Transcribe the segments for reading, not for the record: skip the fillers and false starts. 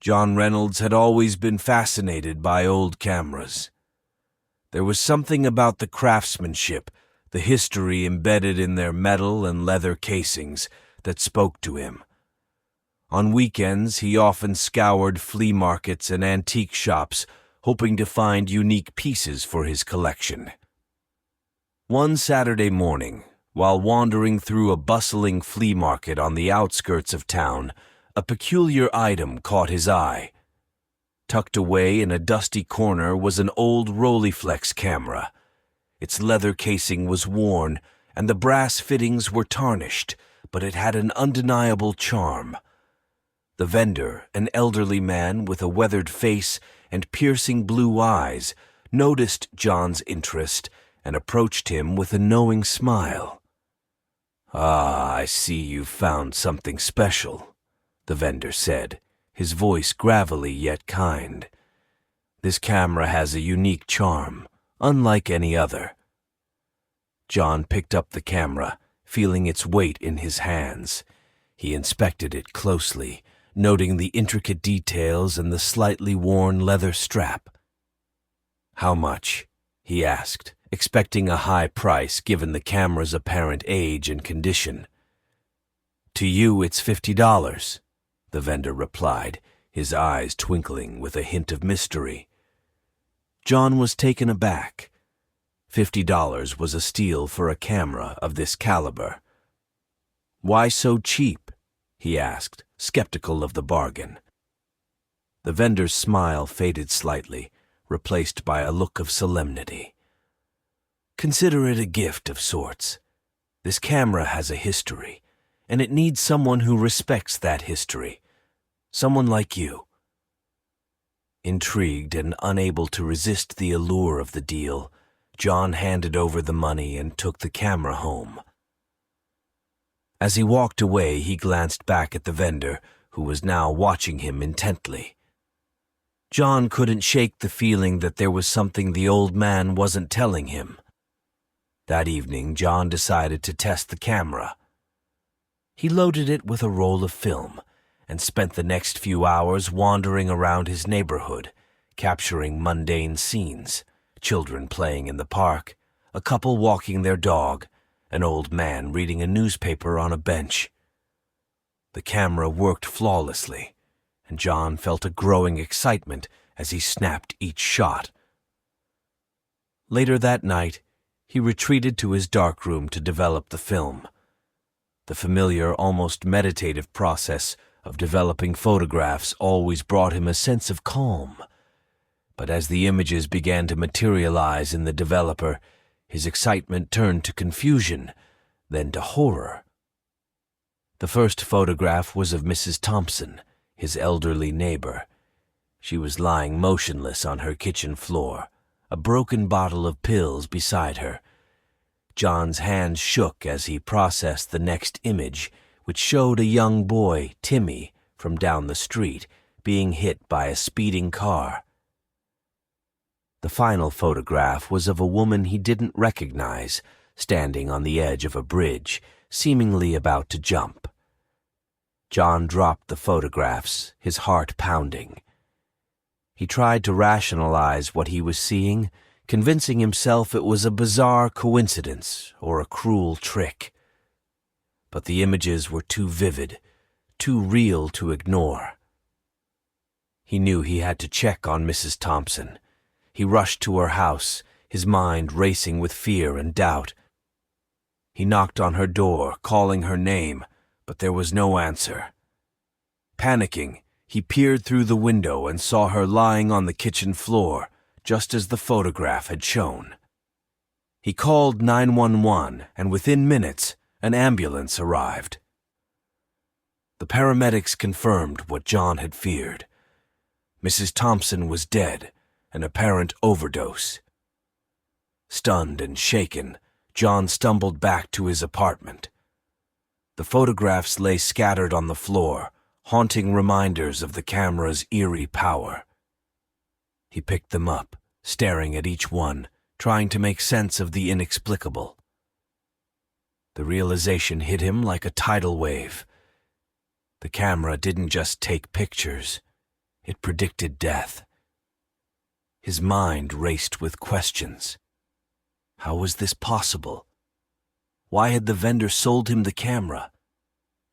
John Reynolds had always been fascinated by old cameras. There was something about the craftsmanship, the history embedded in their metal and leather casings, that spoke to him. On weekends, he often scoured flea markets and antique shops, hoping to find unique pieces for his collection. One Saturday morning, while wandering through a bustling flea market on the outskirts of town, a peculiar item caught his eye. Tucked away in a dusty corner was an old Rolleiflex camera. Its leather casing was worn, and the brass fittings were tarnished, but it had an undeniable charm. The vendor, an elderly man with a weathered face and piercing blue eyes, noticed John's interest and approached him with a knowing smile. "Ah, I see you've found something special," the vendor said, his voice gravelly yet kind. "This camera has a unique charm, unlike any other." John picked up the camera, feeling its weight in his hands. He inspected it closely, noting the intricate details and the slightly worn leather strap. "How much?" he asked, expecting a high price given the camera's apparent age and condition. "To you, it's $50, the vendor replied, his eyes twinkling with a hint of mystery. John was taken aback. $50 was a steal for a camera of this caliber. "Why so cheap?" he asked, skeptical of the bargain. The vendor's smile faded slightly, replaced by a look of solemnity. "Consider it a gift of sorts. This camera has a history, and it needs someone who respects that history. Someone like you." Intrigued and unable to resist the allure of the deal, John handed over the money and took the camera home. As he walked away, he glanced back at the vendor, who was now watching him intently. John couldn't shake the feeling that there was something the old man wasn't telling him. That evening, John decided to test the camera. He loaded it with a roll of film and spent the next few hours wandering around his neighborhood, capturing mundane scenes: children playing in the park, a couple walking their dog, an old man reading a newspaper on a bench. The camera worked flawlessly, and John felt a growing excitement as he snapped each shot. Later that night, he retreated to his darkroom to develop the film. The familiar, almost meditative process of developing photographs always brought him a sense of calm. But as the images began to materialize in the developer, his excitement turned to confusion, then to horror. The first photograph was of Mrs. Thompson, his elderly neighbor. She was lying motionless on her kitchen floor, a broken bottle of pills beside her. John's hands shook as he processed the next image, which showed a young boy, Timmy, from down the street, being hit by a speeding car. The final photograph was of a woman he didn't recognize, standing on the edge of a bridge, seemingly about to jump. John dropped the photographs, his heart pounding. He tried to rationalize what he was seeing, convincing himself it was a bizarre coincidence or a cruel trick. But the images were too vivid, too real to ignore. He knew he had to check on Mrs. Thompson. He rushed to her house, his mind racing with fear and doubt. He knocked on her door, calling her name, but there was no answer. Panicking, he peered through the window and saw her lying on the kitchen floor, just as the photograph had shown. He called 911, and within minutes, an ambulance arrived. The paramedics confirmed what John had feared. Mrs. Thompson was dead, an apparent overdose. Stunned and shaken, John stumbled back to his apartment. The photographs lay scattered on the floor, haunting reminders of the camera's eerie power. He picked them up, staring at each one, trying to make sense of the inexplicable. The realization hit him like a tidal wave. The camera didn't just take pictures. It predicted death. His mind raced with questions. How was this possible? Why had the vendor sold him the camera?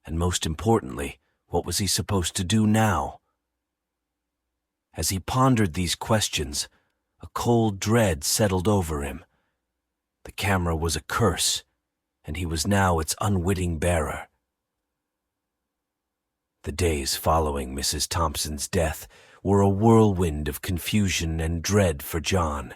And most importantly, what was he supposed to do now? As he pondered these questions, a cold dread settled over him. The camera was a curse, and he was now its unwitting bearer. The days following Mrs. Thompson's death were a whirlwind of confusion and dread for John.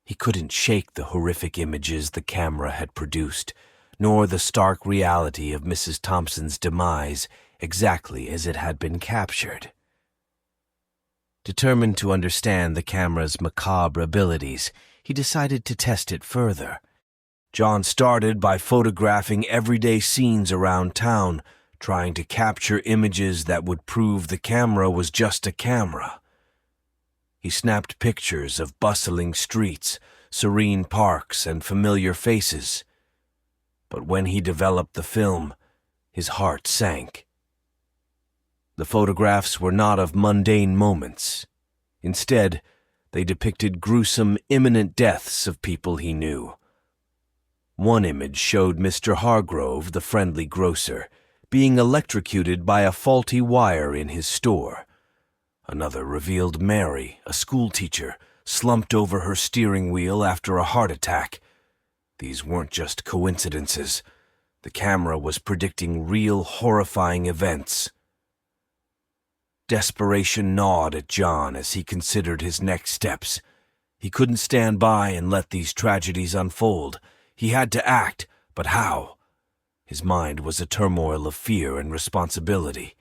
He couldn't shake the horrific images the camera had produced, nor the stark reality of Mrs. Thompson's demise exactly as it had been captured. Determined to understand the camera's macabre abilities, he decided to test it further. John started by photographing everyday scenes around town, trying to capture images that would prove the camera was just a camera. He snapped pictures of bustling streets, serene parks, and familiar faces. But when he developed the film, his heart sank. The photographs were not of mundane moments. Instead, they depicted gruesome, imminent deaths of people he knew. One image showed Mr. Hargrove, the friendly grocer, being electrocuted by a faulty wire in his store. Another revealed Mary, a schoolteacher, slumped over her steering wheel after a heart attack. These weren't just coincidences. The camera was predicting real, horrifying events. Desperation gnawed at John as he considered his next steps. He couldn't stand by and let these tragedies unfold. He had to act, but how? His mind was a turmoil of fear and responsibility.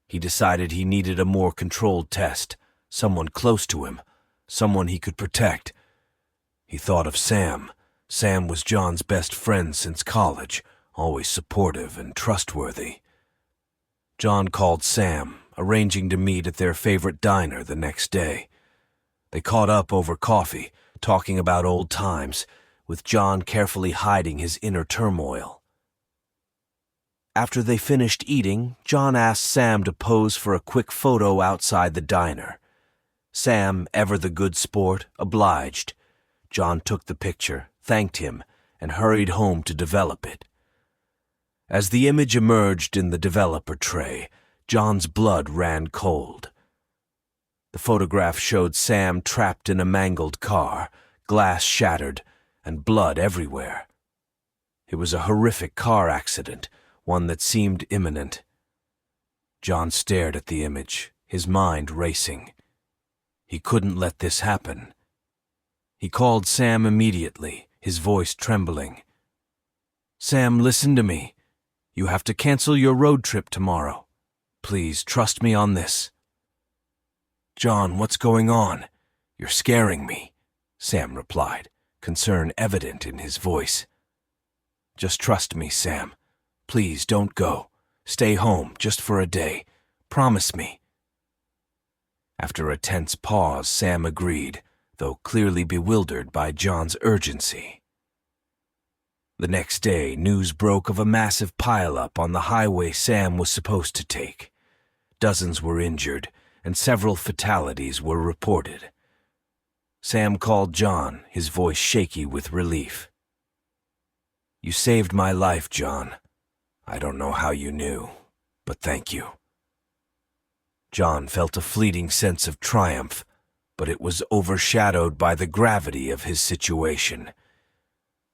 He decided he needed a more controlled test, someone close to him, someone he could protect. He thought of Sam. Sam was John's best friend since college, always supportive and trustworthy. John called Sam, arranging to meet at their favorite diner the next day. They caught up over coffee, talking about old times, with John carefully hiding his inner turmoil. After they finished eating, John asked Sam to pose for a quick photo outside the diner. Sam, ever the good sport, obliged. John took the picture, thanked him, and hurried home to develop it. As the image emerged in the developer tray, John's blood ran cold. The photograph showed Sam trapped in a mangled car, glass shattered, and blood everywhere. It was a horrific car accident, one that seemed imminent. John stared at the image, his mind racing. He couldn't let this happen. He called Sam immediately, his voice trembling. "Sam, listen to me. You have to cancel your road trip tomorrow. Please trust me on this." "John, what's going on? You're scaring me," Sam replied, concern evident in his voice. "Just trust me, Sam. Please don't go. Stay home just for a day. Promise me." After a tense pause, Sam agreed, though clearly bewildered by John's urgency. The next day, news broke of a massive pileup on the highway Sam was supposed to take. Dozens were injured, and several fatalities were reported. Sam called John, his voice shaky with relief. "You saved my life, John. I don't know how you knew, but thank you." John felt a fleeting sense of triumph, but it was overshadowed by the gravity of his situation.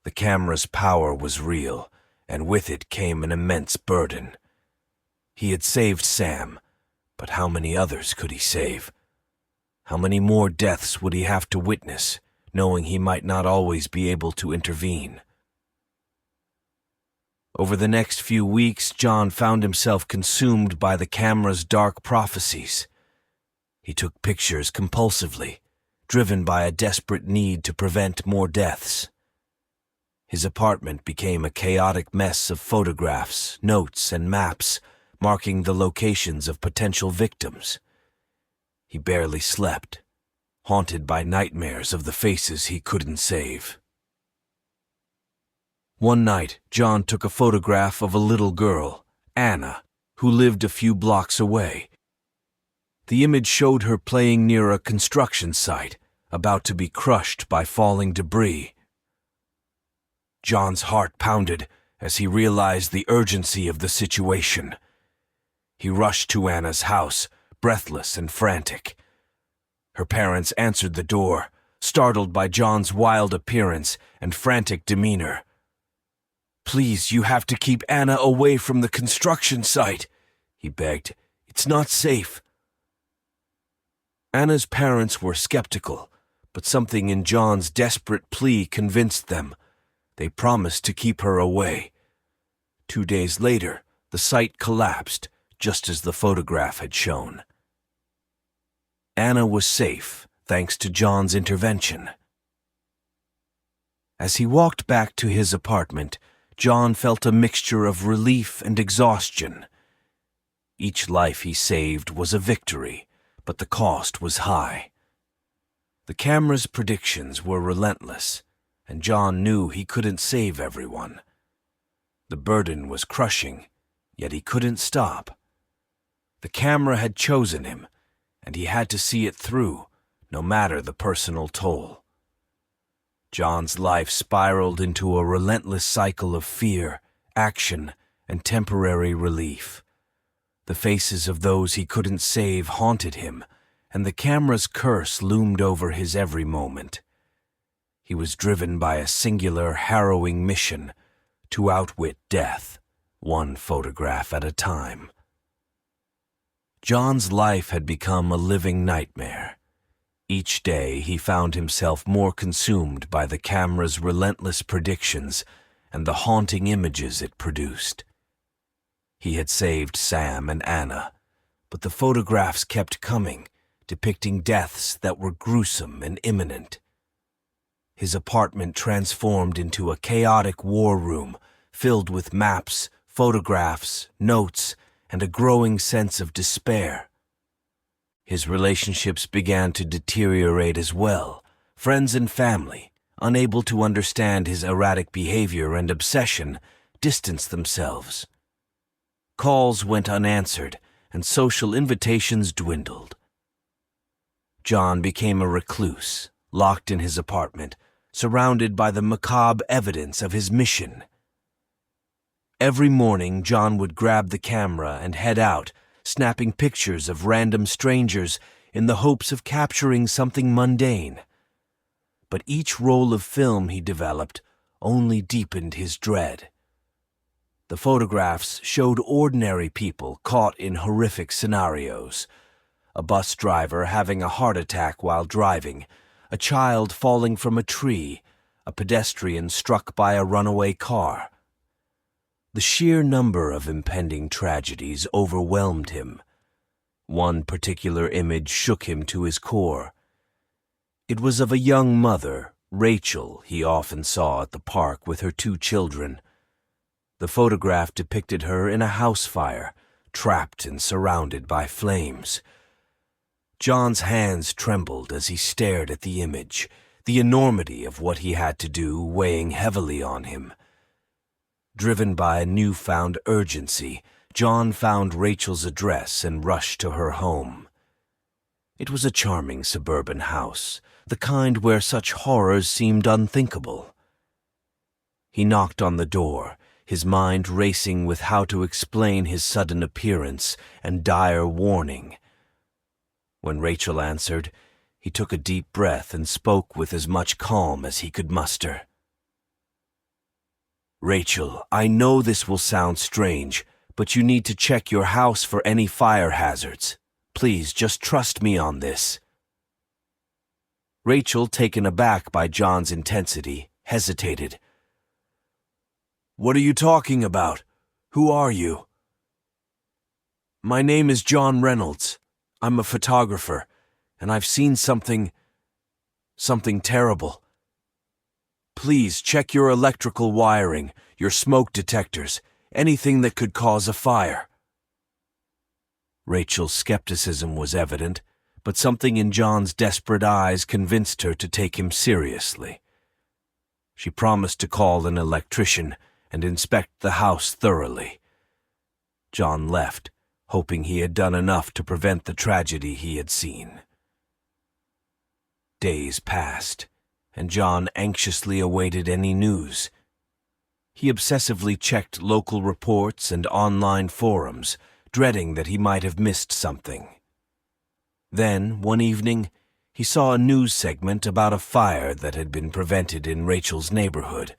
The camera's power was real, and with it came an immense burden. He had saved Sam, but how many others could he save? How many more deaths would he have to witness, knowing he might not always be able to intervene? Over the next few weeks, John found himself consumed by the camera's dark prophecies. He took pictures compulsively, driven by a desperate need to prevent more deaths. His apartment became a chaotic mess of photographs, notes, and maps, marking the locations of potential victims. He barely slept, haunted by nightmares of the faces he couldn't save. One night, John took a photograph of a little girl, Anna, who lived a few blocks away. The image showed her playing near a construction site, about to be crushed by falling debris. John's heart pounded as he realized the urgency of the situation. He rushed to Anna's house, breathless and frantic. Her parents answered the door, startled by John's wild appearance and frantic demeanor. "Please, you have to keep Anna away from the construction site," he begged. "It's not safe." Anna's parents were skeptical, but something in John's desperate plea convinced them. They promised to keep her away. 2 days later, the site collapsed, just as the photograph had shown. Anna was safe, thanks to John's intervention. As he walked back to his apartment, John felt a mixture of relief and exhaustion. Each life he saved was a victory, but the cost was high. The camera's predictions were relentless, and John knew he couldn't save everyone. The burden was crushing, yet he couldn't stop. The camera had chosen him, and he had to see it through, no matter the personal toll. John's life spiraled into a relentless cycle of fear, action, and temporary relief. The faces of those he couldn't save haunted him, and the camera's curse loomed over his every moment. He was driven by a singular, harrowing mission to outwit death, one photograph at a time. John's life had become a living nightmare. Each day he found himself more consumed by the camera's relentless predictions and the haunting images it produced. He had saved Sam and Anna, but the photographs kept coming, depicting deaths that were gruesome and imminent. His apartment transformed into a chaotic war room filled with maps, photographs, notes, and a growing sense of despair. His relationships began to deteriorate as well. Friends and family, unable to understand his erratic behavior and obsession, distanced themselves. Calls went unanswered, and social invitations dwindled. John became a recluse, locked in his apartment, surrounded by the macabre evidence of his mission. Every morning, John would grab the camera and head out, snapping pictures of random strangers in the hopes of capturing something mundane. But each roll of film he developed only deepened his dread. The photographs showed ordinary people caught in horrific scenarios. A bus driver having a heart attack while driving, a child falling from a tree, a pedestrian struck by a runaway car. The sheer number of impending tragedies overwhelmed him. One particular image shook him to his core. It was of a young mother, Rachel, he often saw at the park with her 2 children. The photograph depicted her in a house fire, trapped and surrounded by flames. John's hands trembled as he stared at the image, the enormity of what he had to do weighing heavily on him. Driven by a newfound urgency, John found Rachel's address and rushed to her home. It was a charming suburban house, the kind where such horrors seemed unthinkable. He knocked on the door, his mind racing with how to explain his sudden appearance and dire warning. When Rachel answered, he took a deep breath and spoke with as much calm as he could muster. "Rachel, I know this will sound strange, but you need to check your house for any fire hazards. Please, just trust me on this." Rachel, taken aback by John's intensity, hesitated. "What are you talking about? Who are you?" "My name is John Reynolds. I'm a photographer, and I've seen something terrible. Please check your electrical wiring, your smoke detectors, anything that could cause a fire." Rachel's skepticism was evident, but something in John's desperate eyes convinced her to take him seriously. She promised to call an electrician and inspect the house thoroughly. John left, hoping he had done enough to prevent the tragedy he had seen. Days passed, and John anxiously awaited any news. He obsessively checked local reports and online forums, dreading that he might have missed something. Then, one evening, he saw a news segment about a fire that had been prevented in Rachel's neighborhood.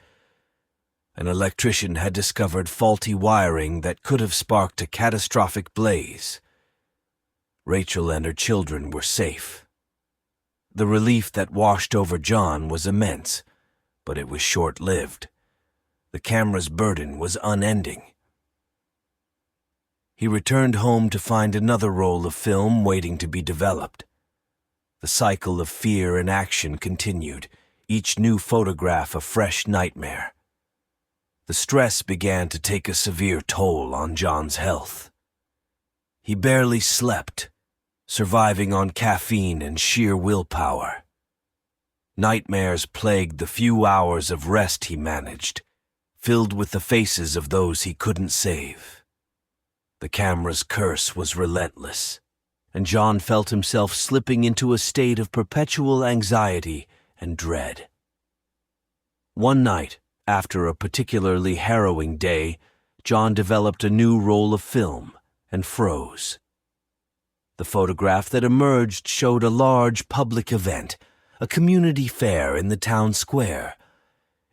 An electrician had discovered faulty wiring that could have sparked a catastrophic blaze. Rachel and her children were safe. The relief that washed over John was immense, but it was short-lived. The camera's burden was unending. He returned home to find another roll of film waiting to be developed. The cycle of fear and action continued, each new photograph a fresh nightmare. The stress began to take a severe toll on John's health. He barely slept, surviving on caffeine and sheer willpower. Nightmares plagued the few hours of rest he managed, filled with the faces of those he couldn't save. The camera's curse was relentless, and John felt himself slipping into a state of perpetual anxiety and dread. One night, after a particularly harrowing day, John developed a new roll of film and froze. The photograph that emerged showed a large public event, a community fair in the town square.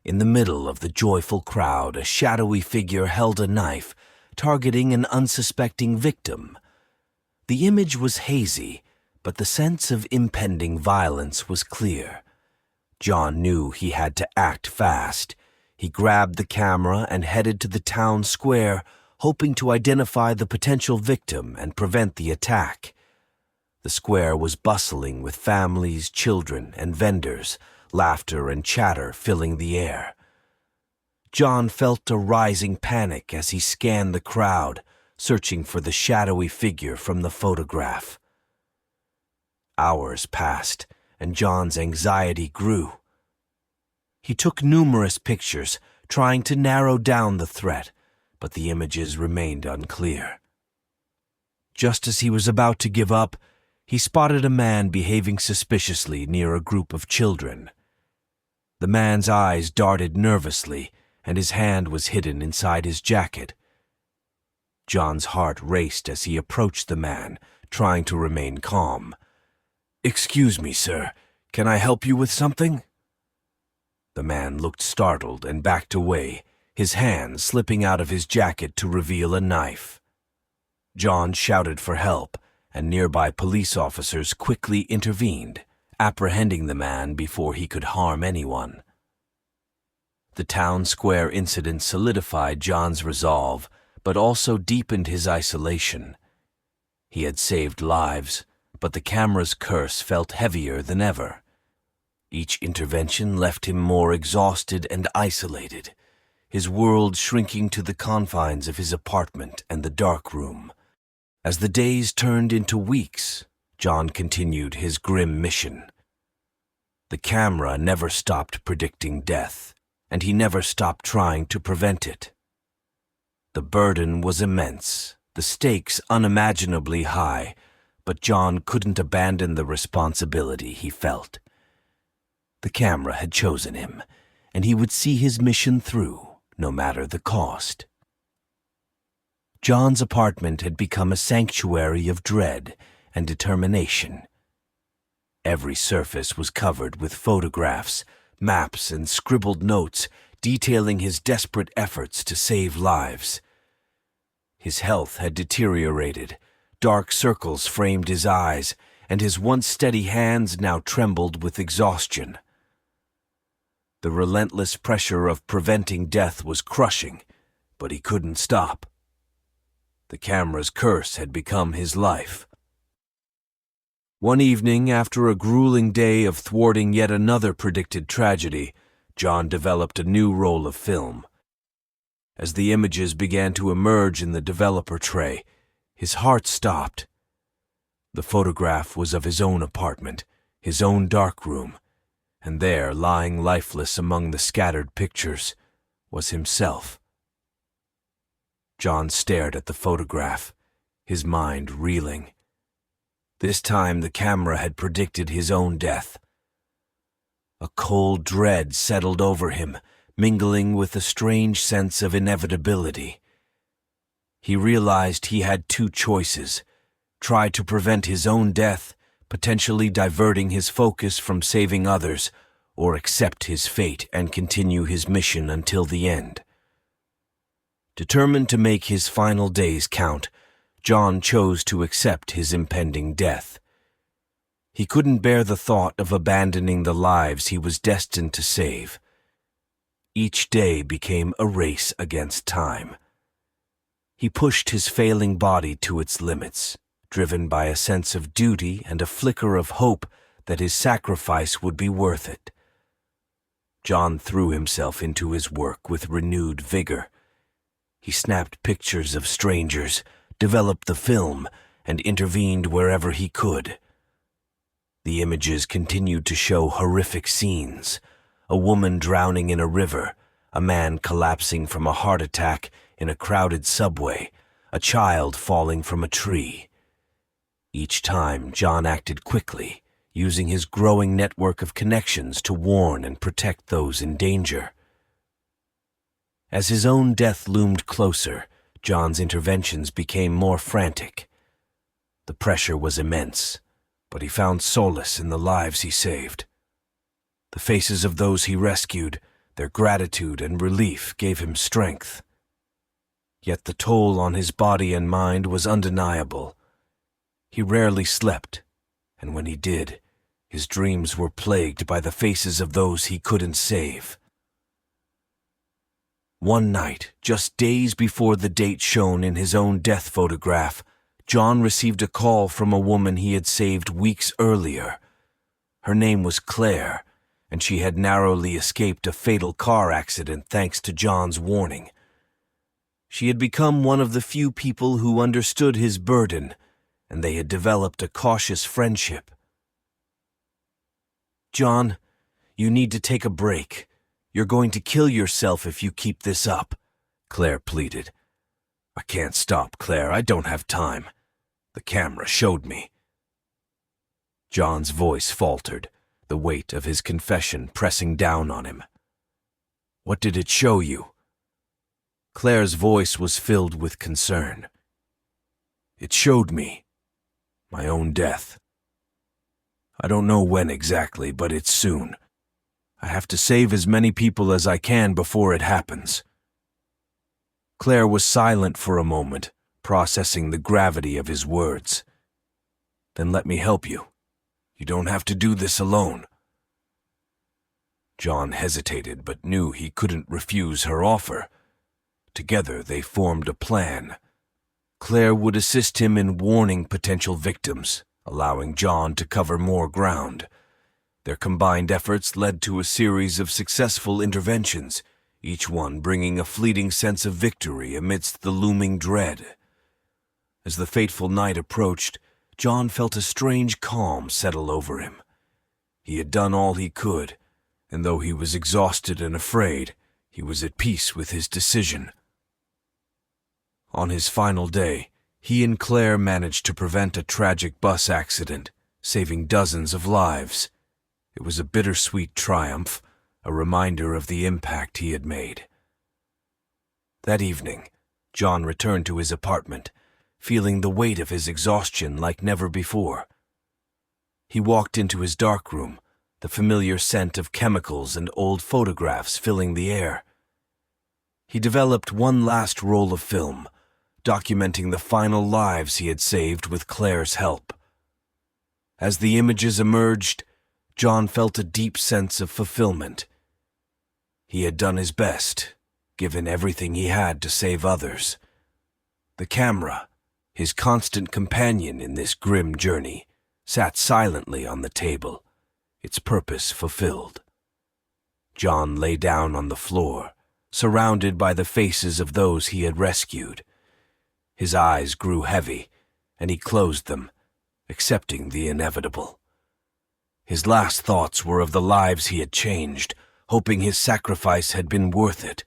In the middle of the joyful crowd, a shadowy figure held a knife, targeting an unsuspecting victim. The image was hazy, but the sense of impending violence was clear. John knew he had to act fast. He grabbed the camera and headed to the town square, hoping to identify the potential victim and prevent the attack. The square was bustling with families, children, and vendors, laughter and chatter filling the air. John felt a rising panic as he scanned the crowd, searching for the shadowy figure from the photograph. Hours passed, and John's anxiety grew. He took numerous pictures, trying to narrow down the threat, but the images remained unclear. Just as he was about to give up, he spotted a man behaving suspiciously near a group of children. The man's eyes darted nervously, and his hand was hidden inside his jacket. John's heart raced as he approached the man, trying to remain calm. "Excuse me, sir. Can I help you with something?" The man looked startled and backed away, his hand slipping out of his jacket to reveal a knife. John shouted for help, and nearby police officers quickly intervened, apprehending the man before he could harm anyone. The town square incident solidified John's resolve, but also deepened his isolation. He had saved lives, but the camera's curse felt heavier than ever. Each intervention left him more exhausted and isolated, his world shrinking to the confines of his apartment and the dark room. As the days turned into weeks, John continued his grim mission. The camera never stopped predicting death, and he never stopped trying to prevent it. The burden was immense, the stakes unimaginably high, but John couldn't abandon the responsibility he felt. The camera had chosen him, and he would see his mission through, no matter the cost. John's apartment had become a sanctuary of dread and determination. Every surface was covered with photographs, maps, and scribbled notes detailing his desperate efforts to save lives. His health had deteriorated, dark circles framed his eyes, and his once steady hands now trembled with exhaustion. The relentless pressure of preventing death was crushing, but he couldn't stop. The camera's curse had become his life. One evening, after a grueling day of thwarting yet another predicted tragedy, John developed a new roll of film. As the images began to emerge in the developer tray, his heart stopped. The photograph was of his own apartment, his own dark room, and there, lying lifeless among the scattered pictures, was himself. John stared at the photograph, his mind reeling. This time the camera had predicted his own death. A cold dread settled over him, mingling with a strange sense of inevitability. He realized he had two choices: try to prevent his own death, potentially diverting his focus from saving others, or accept his fate and continue his mission until the end. Determined to make his final days count, John chose to accept his impending death. He couldn't bear the thought of abandoning the lives he was destined to save. Each day became a race against time. He pushed his failing body to its limits, driven by a sense of duty and a flicker of hope that his sacrifice would be worth it. John threw himself into his work with renewed vigor. He snapped pictures of strangers, developed the film, and intervened wherever he could. The images continued to show horrific scenes: a woman drowning in a river, a man collapsing from a heart attack in a crowded subway, a child falling from a tree. Each time, John acted quickly, using his growing network of connections to warn and protect those in danger. As his own death loomed closer, John's interventions became more frantic. The pressure was immense, but he found solace in the lives he saved. The faces of those he rescued, their gratitude and relief gave him strength. Yet the toll on his body and mind was undeniable. He rarely slept, and when he did, his dreams were plagued by the faces of those he couldn't save. One night, just days before the date shown in his own death photograph, John received a call from a woman he had saved weeks earlier. Her name was Claire, and she had narrowly escaped a fatal car accident thanks to John's warning. She had become one of the few people who understood his burden, and they had developed a cautious friendship. "John, you need to take a break. You're going to kill yourself if you keep this up," Claire pleaded. "I can't stop, Claire. I don't have time. The camera showed me." John's voice faltered, the weight of his confession pressing down on him. "What did it show you?" Claire's voice was filled with concern. "It showed me my own death. I don't know when exactly, but it's soon. I have to save as many people as I can before it happens." Claire was silent for a moment, processing the gravity of his words. "Then let me help you. You don't have to do this alone." John hesitated, but knew he couldn't refuse her offer. Together they formed a plan. Claire would assist him in warning potential victims, allowing John to cover more ground. Their combined efforts led to a series of successful interventions, each one bringing a fleeting sense of victory amidst the looming dread. As the fateful night approached, John felt a strange calm settle over him. He had done all he could, and though he was exhausted and afraid, he was at peace with his decision. On his final day, he and Claire managed to prevent a tragic bus accident, saving dozens of lives. It was a bittersweet triumph, a reminder of the impact he had made. That evening, John returned to his apartment, feeling the weight of his exhaustion like never before. He walked into his dark room, the familiar scent of chemicals and old photographs filling the air. He developed one last roll of film, documenting the final lives he had saved with Claire's help. As the images emerged, John felt a deep sense of fulfillment. He had done his best, given everything he had to save others. The camera, his constant companion in this grim journey, sat silently on the table, its purpose fulfilled. John lay down on the floor, surrounded by the faces of those he had rescued. His eyes grew heavy, and he closed them, accepting the inevitable. His last thoughts were of the lives he had changed, hoping his sacrifice had been worth it.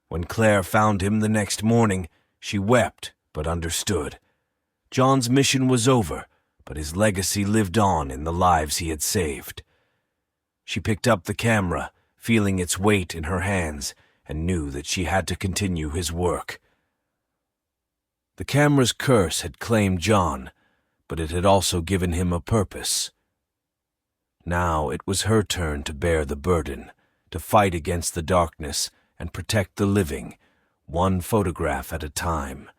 When Claire found him the next morning, she wept but understood. John's mission was over, but his legacy lived on in the lives he had saved. She picked up the camera, feeling its weight in her hands, and knew that she had to continue his work. The camera's curse had claimed John, but it had also given him a purpose. Now it was her turn to bear the burden, to fight against the darkness and protect the living, one photograph at a time.